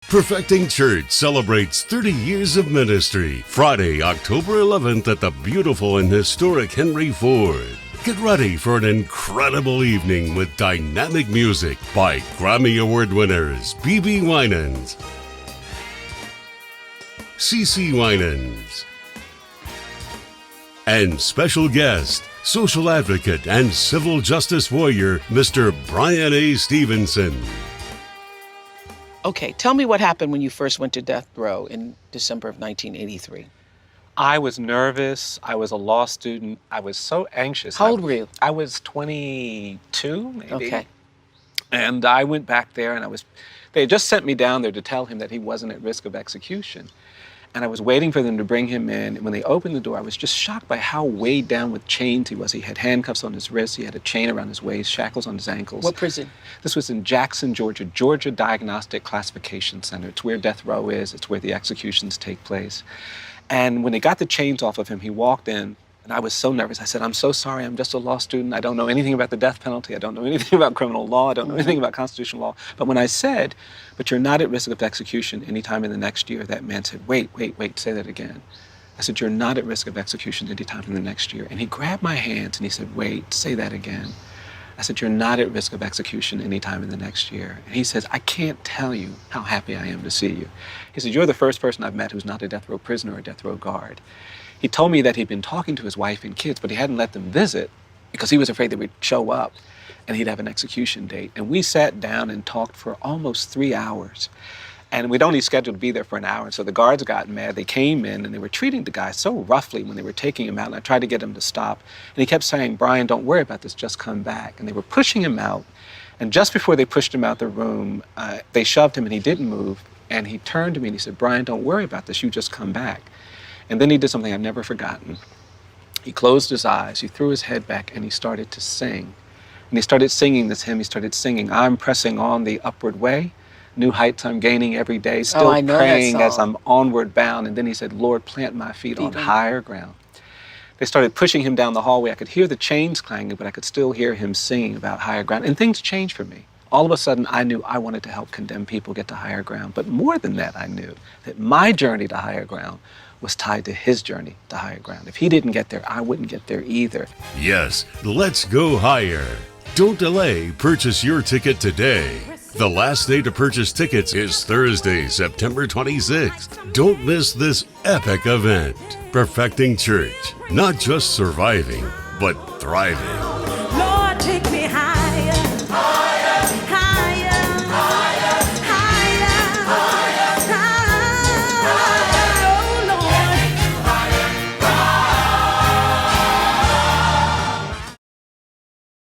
Perfecting Church celebrates 30 years of ministry, Friday, October 11th at the beautiful and historic Henry Ford. Get ready for an incredible evening with dynamic music by Grammy Award winners B.B. Winans, C.C. Winans, and special guest, social advocate and civil justice warrior, Mr. Brian A. Stevenson. Okay, tell me what happened when you first went to death row in December of 1983. I was nervous. I was a law student. I was so anxious. How old were you? I was 22, maybe. Okay. And I went back there and they had just sent me down there to tell him that he wasn't at risk of execution. And I was waiting for them to bring him in. And when they opened the door, I was just shocked by how weighed down with chains he was. He had handcuffs on his wrists. He had a chain around his waist, shackles on his ankles. What prison? This was in Jackson, Georgia, Georgia Diagnostic Classification Center. It's where death row is. It's where the executions take place. And when they got the chains off of him, he walked in, and I was so nervous. I said, "I'm so sorry. I'm just a law student. I don't know anything about the death penalty. I don't know anything about criminal law. I don't know anything about constitutional law." But when I said, "But you're not at risk of execution anytime in the next year," that man said, wait, say that again. I said, "You're not at risk of execution anytime in the next year." And he grabbed my hands and he said, "Wait, say that again." I said, "You're not at risk of execution anytime in the next year." And he says, "I can't tell you how happy I am to see you." He said, "You're the first person I've met who's not a death row prisoner or a death row guard." He told me that he'd been talking to his wife and kids, but he hadn't let them visit because he was afraid they would show up and he'd have an execution date. And we sat down and talked for almost 3 hours. And we'd only scheduled to be there for an hour. And so the guards got mad. They came in and they were treating the guy so roughly when they were taking him out. And I tried to get him to stop. And he kept saying, "Brian, don't worry about this, just come back." And they were pushing him out. And just before they pushed him out the room, they shoved him and he didn't move. And he turned to me and he said, "Brian, don't worry about this, you just come back." And then he did something I've never forgotten. He closed his eyes, he threw his head back, and he started to sing. And he started singing this hymn. He started singing, "I'm pressing on the upward way. New heights I'm gaining every day, still I know that praying as song. I'm onward bound." And then he said, "Lord, plant my feet on higher ground." They started pushing him down the hallway. I could hear the chains clanging, but I could still hear him singing about higher ground. And things changed for me. All of a sudden, I knew I wanted to help condemned people get to higher ground. But more than that, I knew that my journey to higher ground was tied to his journey to higher ground. If he didn't get there, I wouldn't get there either. Yes, let's go higher. Don't delay. Purchase your ticket today. The last day to purchase tickets is Thursday, September 26th. Don't miss this epic event. Perfecting Church, not just surviving, but thriving.